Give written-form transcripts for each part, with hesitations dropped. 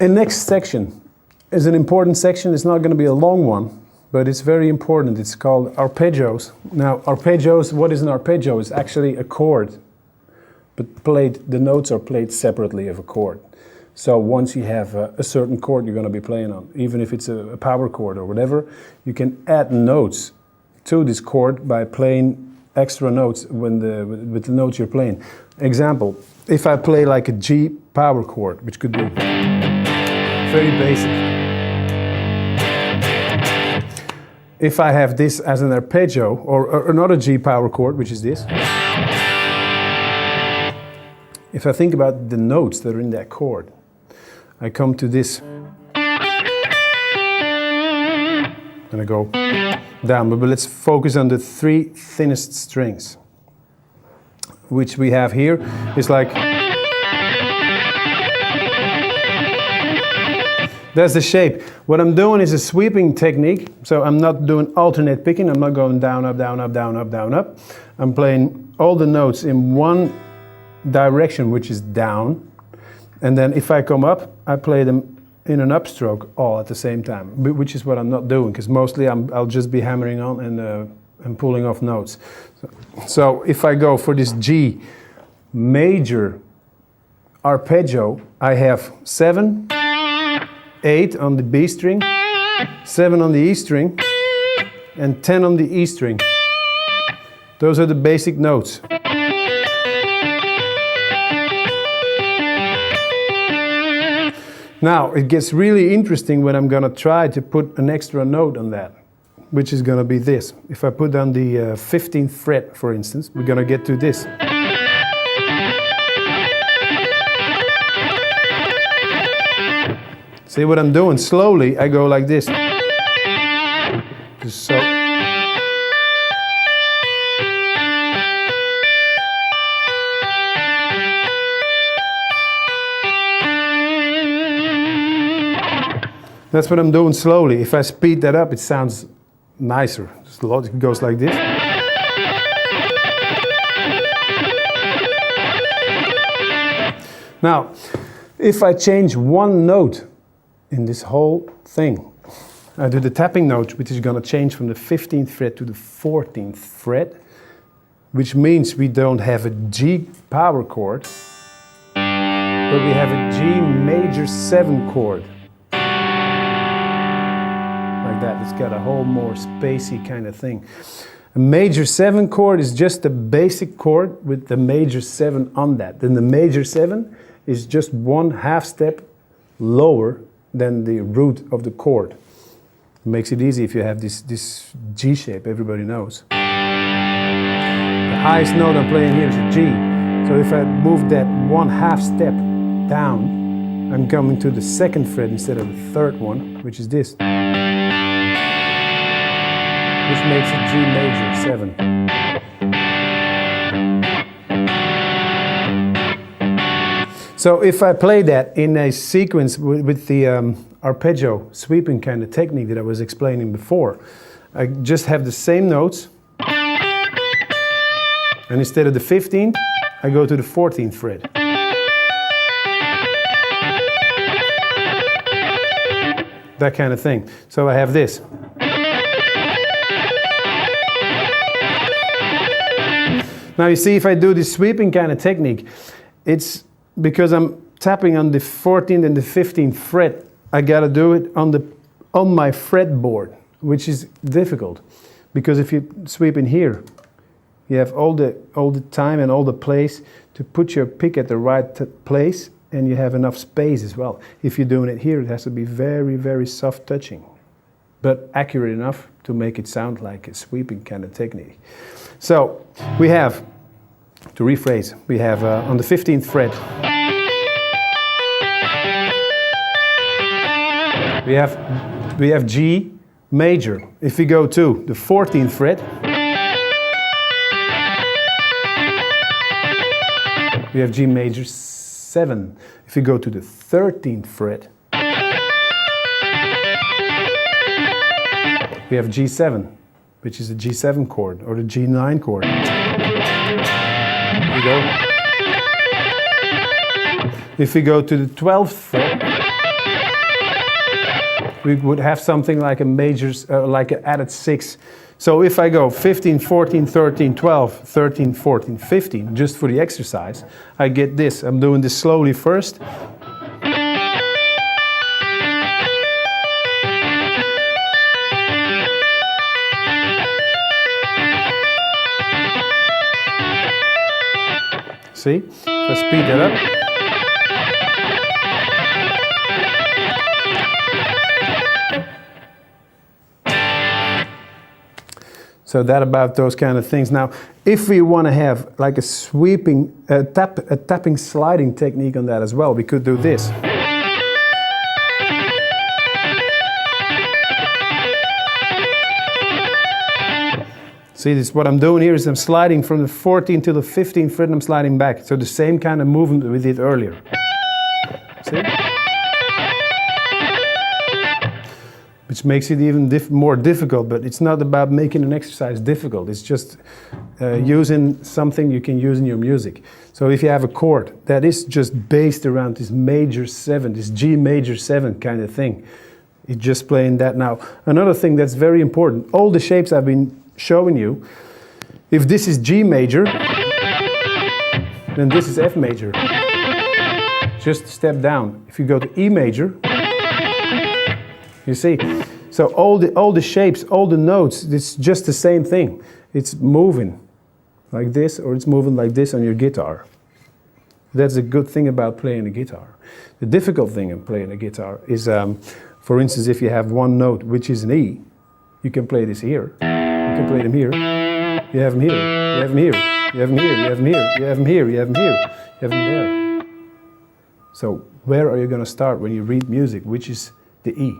And next section is an important section. It's not going to be a long one, but it's very important. It's called arpeggios. Now, arpeggios, what is an arpeggio? It's actually a chord, but the notes are played separately of a chord. So once you have a certain chord you're going to be playing on, even if it's a power chord or whatever, you can add notes to this chord by playing extra notes with the notes you're playing. Example, if I play like a G power chord, which could be very basic. If I have this as an arpeggio, or another G power chord, which is this. If I think about the notes that are in that chord, I come to this, and I go down, but let's focus on the 3 thinnest strings, which we have here. It's like, that's the shape. What I'm doing is a sweeping technique, so I'm not doing alternate picking, I'm not going down, up, down, up, down, up, down, up. I'm playing all the notes in one direction, which is down. And then if I come up, I play them in an upstroke all at the same time, which is what I'm not doing, because mostly I'll just be hammering on and pulling off notes. So if I go for this G major arpeggio, I have 7, 8 on the B string, 7 on the E string, and 10 on the E string. Those are the basic notes. Now, it gets really interesting when I'm going to try to put an extra note on that, which is going to be this. If I put on the 15th fret, for instance, we're going to get to this. See what I'm doing? Slowly, I go like this. Just so. That's what I'm doing slowly. If I speed that up, it sounds nicer. It goes like this. Now, if I change one note in this whole thing, I do the tapping note, which is going to change from the 15th fret to the 14th fret, which means we don't have a G power chord, but we have a G major 7 chord. That. It's got a whole more spacey kind of thing. A major 7 chord is just a basic chord with the major 7 on that. Then the major 7 is just 1 half step lower than the root of the chord. It makes it easy if you have this G shape, everybody knows. The highest note I'm playing here is a G. So if I move that 1 half step down, I'm coming to the 2nd fret instead of the 3rd one, which is this. Which makes it G major 7. So if I play that in a sequence with the arpeggio sweeping kind of technique that I was explaining before, I just have the same notes, and instead of the 15th, I go to the 14th fret. That kind of thing. So I have this. Now you see, if I do this sweeping kind of technique, it's because I'm tapping on the 14th and the 15th fret, I gotta do it on my fretboard, which is difficult. Because if you sweep in here, you have all the time and all the place to put your pick at the right place, and you have enough space as well. If you're doing it here, it has to be very, very soft touching, but accurate enough to make it sound like a sweeping kind of technique. So we have, to rephrase, we have on the 15th fret, we have G major. If we go to the 14th fret, we have G major 7. If we go to the 13th fret, we have G7, which is a G7 chord, or the G9 chord. Here we go. If we go to the 12th fret, we would have something like a major, like an added 6. So if I go 15, 14, 13, 12, 13, 14, 15, just for the exercise, I get this. I'm doing this slowly first. See? So speed that up. So that about those kind of things. Now, if we want to have like a sweeping, tapping sliding technique on that as well, we could do this. See, this, what I'm doing here is I'm sliding from the 14th to the 15th fret and I'm sliding back. So the same kind of movement we did earlier. See? Which makes it even more difficult, but it's not about making an exercise difficult. It's just using something you can use in your music. So if you have a chord that is just based around this major 7, this G major 7 kind of thing, you're just playing that now. Another thing that's very important, all the shapes I've been showing you, if this is G major, then this is F major. Just step down. If you go to E major, you see, so all the shapes, all the notes, it's just the same thing. It's moving like this, or it's moving like this on your guitar. That's a good thing about playing a guitar. The difficult thing in playing a guitar is, for instance, if you have one note, which is an E, you can play this here. You can play them here. You have them here. You have them here. You have them here. You have them here. You have them here. You have them here. You have them there. So where are you going to start when you read music, which is the E?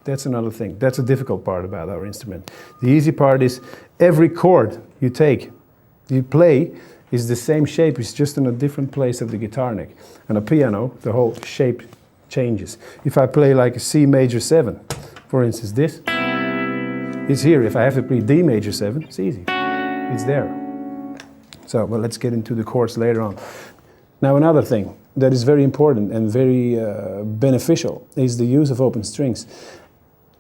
That's another thing. That's a difficult part about our instrument. The easy part is every chord you take, you play, is the same shape. It's just in a different place of the guitar neck. And a piano, the whole shape changes. If I play like a C major 7, for instance, this, it's here. If I have to play D major 7, it's easy. It's there. So, well, let's get into the chords later on. Now, another thing that is very important and very beneficial is the use of open strings.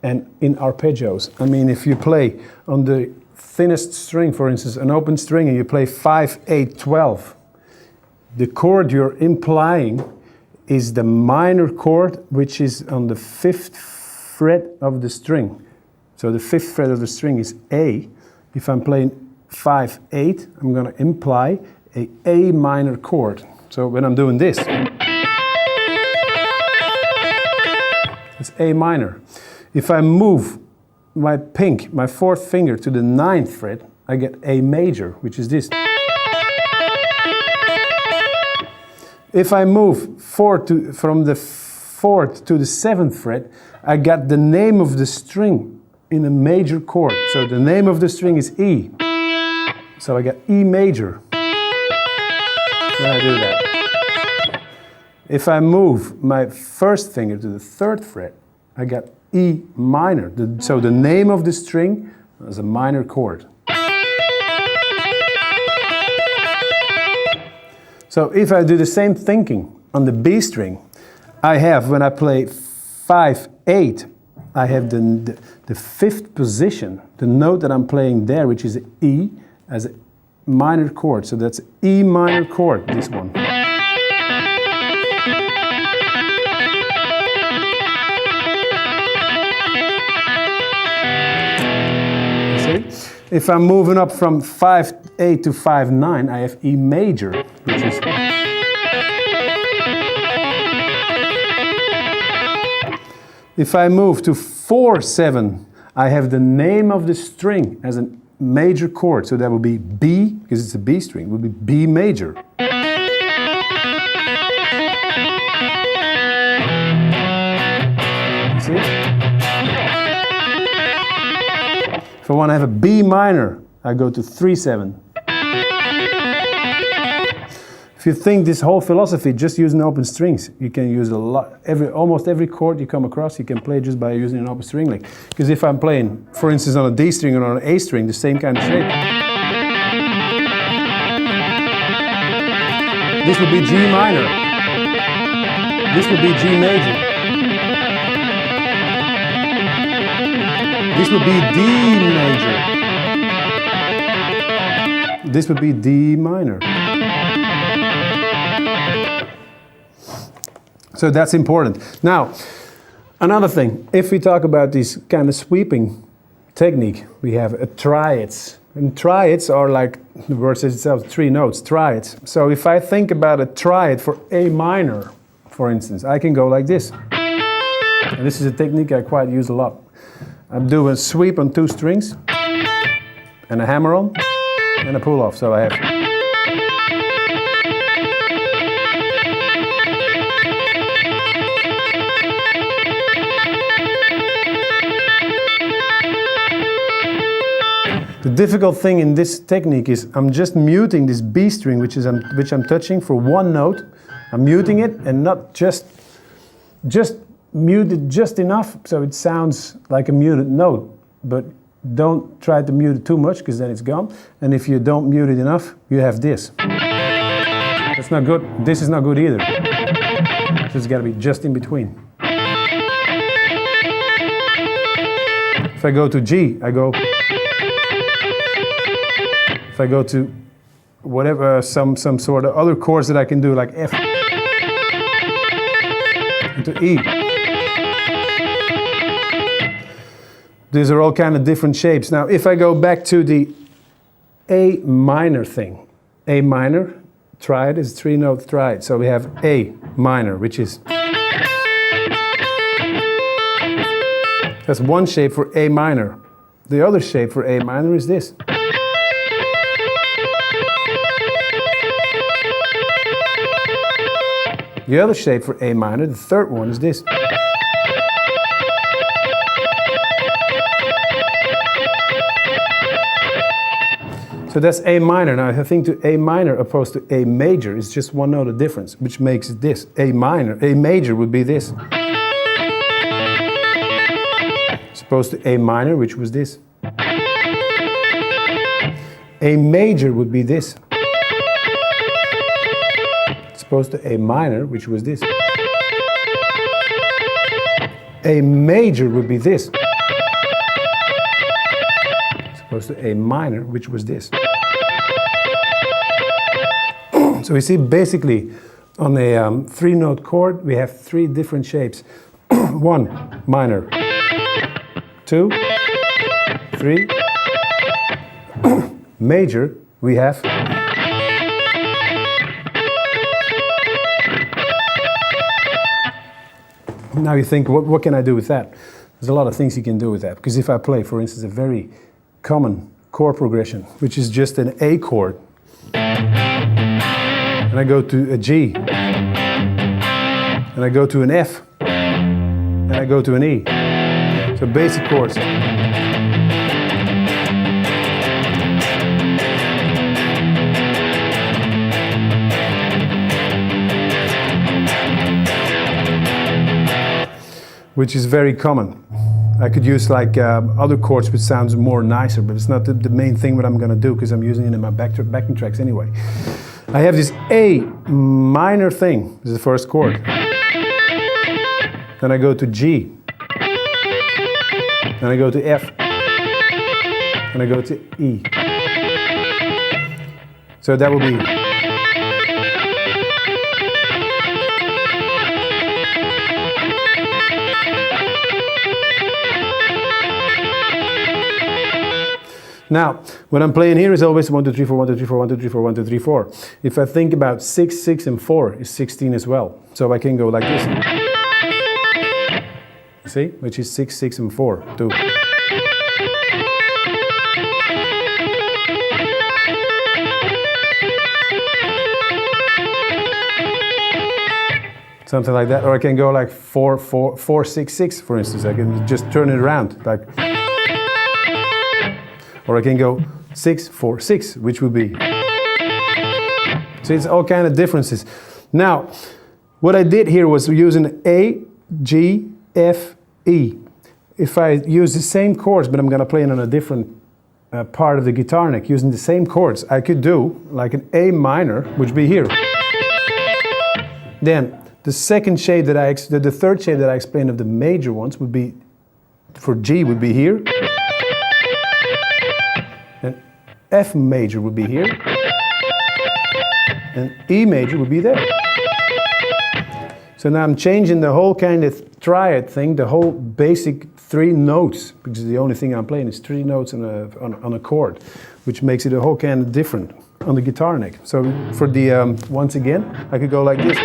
And in arpeggios, I mean, if you play on the thinnest string, for instance, an open string, and you play 5, 8, 12, the chord you're implying is the minor chord, which is on the 5th fret of the string. So the 5th fret of the string is A. If I'm playing 5, 8, I'm going to imply a A minor chord. So when I'm doing this, it's A minor. If I move my 4th finger to the 9th fret, I get A major, which is this. If I move from the 4th to the 7th fret, I got the name of the string in a major chord. So the name of the string is E. So I got E major when I do that. If I move my 1st finger to the 3rd fret, I got E minor. So the name of the string is a minor chord. So if I do the same thinking on the B string, I have, when I play 5, 8, I have the 5th position, the note that I'm playing there, which is E, as a minor chord. So that's E minor chord, this one. You see? If I'm moving up from 5, 8 to 5, 9, I have E major, which is... If I move to 4, 7, I have the name of the string as a major chord. So that would be B, because it's a B string, it would be B major. See? If I want to have a B minor, I go to 3, 7. If you think this whole philosophy just using open strings, you can use a lot. Almost every chord you come across, you can play just by using an open string lick. Because if I'm playing, for instance, on a D string or on an A string, the same kind of shape, this would be G minor. This would be G major. This would be D major. This would be D minor. So that's important. Now, another thing, if we talk about this kind of sweeping technique, we have a triads. And triads are like, the word says itself, 3 notes, triads. So if I think about a triad for A minor, for instance, I can go like this. And this is a technique I quite use a lot. I'm doing a sweep on 2 strings, and a hammer on, and a pull off. So I have. The difficult thing in this technique is I'm just muting this B string, which I'm touching for 1 note. I'm muting it and not just mute it just enough so it sounds like a muted note. But don't try to mute it too much because then it's gone. And if you don't mute it enough, you have this. That's not good. This is not good either. So it's got to be just in between. If I go to G, I go. If I go to whatever, some sort of other chords that I can do, like F, to E. These are all kind of different shapes. Now, if I go back to the A minor thing, A minor, triad is 3-note triad. So we have A minor, which is, that's one shape for A minor. The other shape for A minor is this. The other shape for A minor, the third one, is this. So that's A minor. Now, if I think to A minor opposed to A major, it's just 1 note of difference, which makes it this. A minor, A major would be this. As opposed to A minor, which was this. A major would be this. Opposed to A minor, which was this. A major would be this. Opposed to A minor, which was this. So we see basically on a 3-note chord, we have 3 different shapes. 1, minor. 2, 3. Major, we have. Now you think, what can I do with that? There's a lot of things you can do with that. Because if I play, for instance, a very common chord progression, which is just an A chord, and I go to a G, and I go to an F, and I go to an E. So basic chords. Which is very common. I could use like other chords which sounds more nicer, but it's not the main thing what I'm going to do because I'm using it in my backing tracks anyway. I have this A minor thing. This is the first chord. Then I go to G. Then I go to F. And I go to E. So that will be. Now, what I'm playing here is always 1, 2, 3, 4, 1, 2, 3, 4, 1, 2, 3, 4, 1, 2, 3, 4. If I think about 6, 6, and 4 is 16 as well. So I can go like this. See? Which is 6, 6, and 4. 2. Something like that. Or I can go like 4, 4, 4, 6, 6, for instance. I can just turn it around. Like. Or I can go 6, 4, 6, which would be. So it's all kind of differences. Now, what I did here was using A, G, F, E. If I use the same chords, but I'm going to play it on a different part of the guitar neck, using the same chords, I could do like an A minor, which would be here. Then the second shape that the third shape that I explained of the major ones would be for G would be here, and F major would be here, and E major would be there. So now I'm changing the whole kind of triad thing, the whole basic 3 notes, because the only thing I'm playing is 3 notes on a chord, which makes it a whole kind of different on the guitar neck. So for the, once again, I could go like this.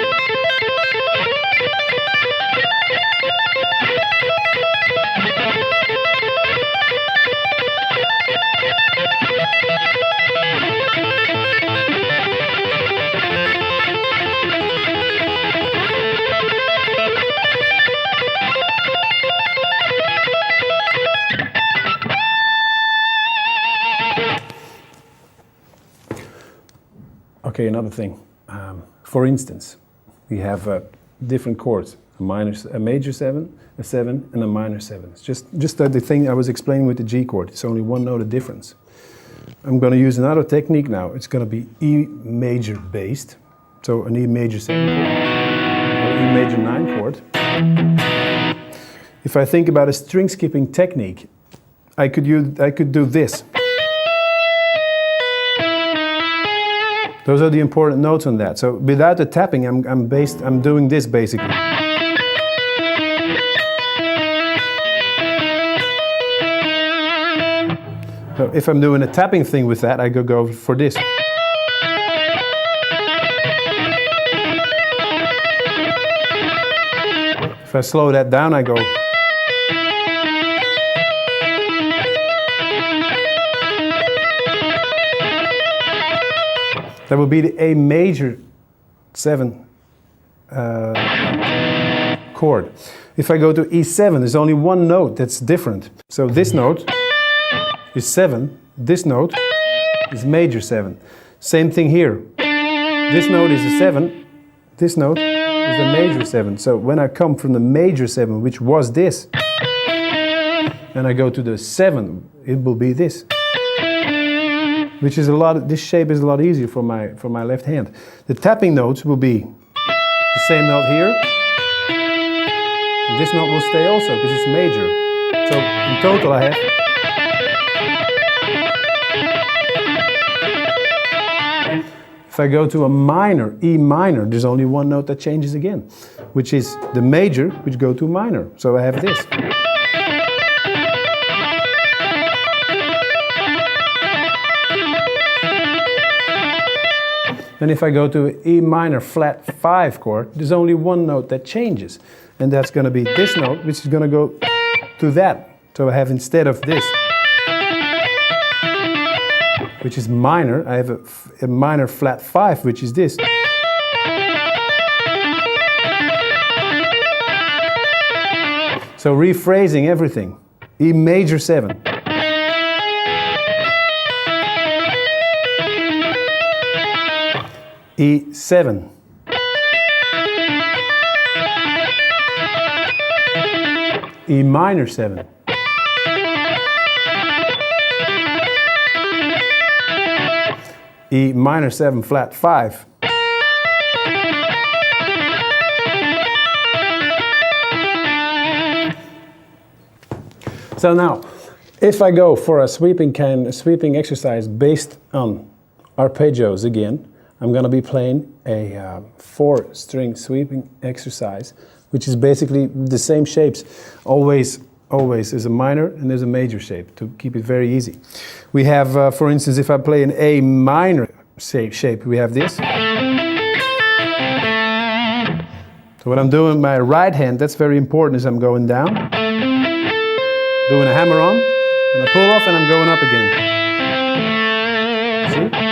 Okay, another thing. For instance, we have different chords: a major 7, a 7, and a minor 7. It's just the thing I was explaining with the G chord. It's only 1 note of difference. I'm going to use another technique now. It's going to be E major based, so an E major 7 chord, or E major 9 chord. If I think about a string skipping technique, I could do this. Those are the important notes on that. So without the tapping, I'm doing this basically. So if I'm doing a tapping thing with that, I go for this. If I slow that down, I go. That would be the A major 7 chord. If I go to E7, there's only 1 note that's different. So this note is 7, this note is major 7. Same thing here. This note is a 7, this note is a major 7. So when I come from the major 7, which was this, and I go to the 7, it will be this. Which is this shape is a lot easier for my left hand. The tapping notes will be the same note here. And this note will stay also because it's major. So in total I have. If I go to a minor, E minor, there's only 1 note that changes again, which is the major, which go to minor. So I have this. And if I go to E minor flat 5 chord, there's only 1 note that changes. And that's going to be this note, which is going to go to that. So I have, instead of this, which is minor, I have a minor flat 5, which is this. So rephrasing everything. E major 7. E7. E minor 7. E minor 7 flat 5. So now, if I go for a sweeping exercise based on arpeggios again, I'm going to be playing a 4-string sweeping exercise, which is basically the same shapes. Always there's a minor and there's a major shape to keep it very easy. We have, for instance, if I play an A minor shape, we have this. So what I'm doing with my right hand, that's very important, is I'm going down, doing a hammer on, and I pull off and I'm going up again. See?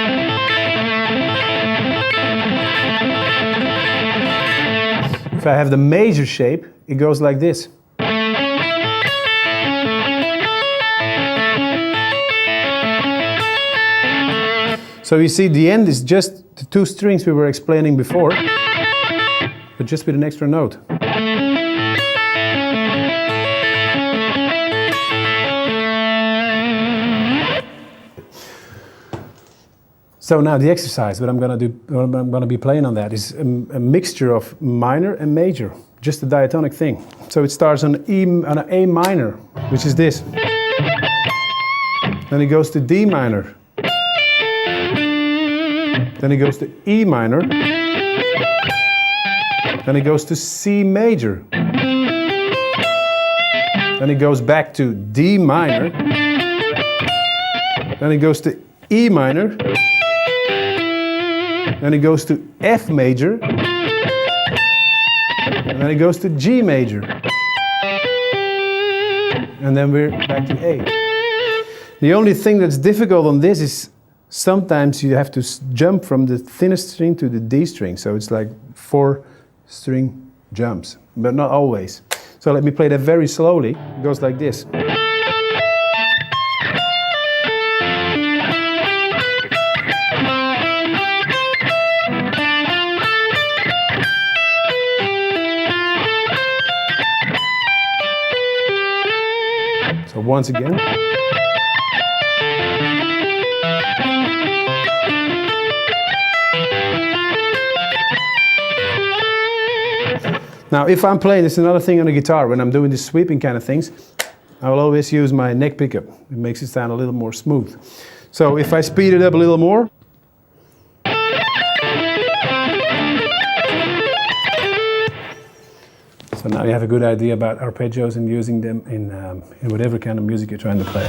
If I have the major shape, it goes like this. So you see, the end is just the 2 strings we were explaining before, but just with an extra note. So now the exercise, what I'm going to be playing on that is a mixture of minor and major. just a diatonic thing. So it starts on an A minor, which is this. Then it goes to D minor. Then it goes to E minor. Then it goes to C major. Then it goes back to D minor. Then it goes to E minor. Then it goes to F major. And then it goes to G major. And then we're back to A. The only thing that's difficult on this is sometimes you have to jump from the thinnest string to the D string. So it's like 4 string jumps, but not always. So let me play that very slowly. It goes like this. So once again. Now if I'm playing, this is another thing on the guitar, when I'm doing these sweeping kind of things, I will always use my neck pickup. It makes it sound a little more smooth. So if I speed it up a little more, so now you have a good idea about arpeggios and using them in whatever kind of music you're trying to play.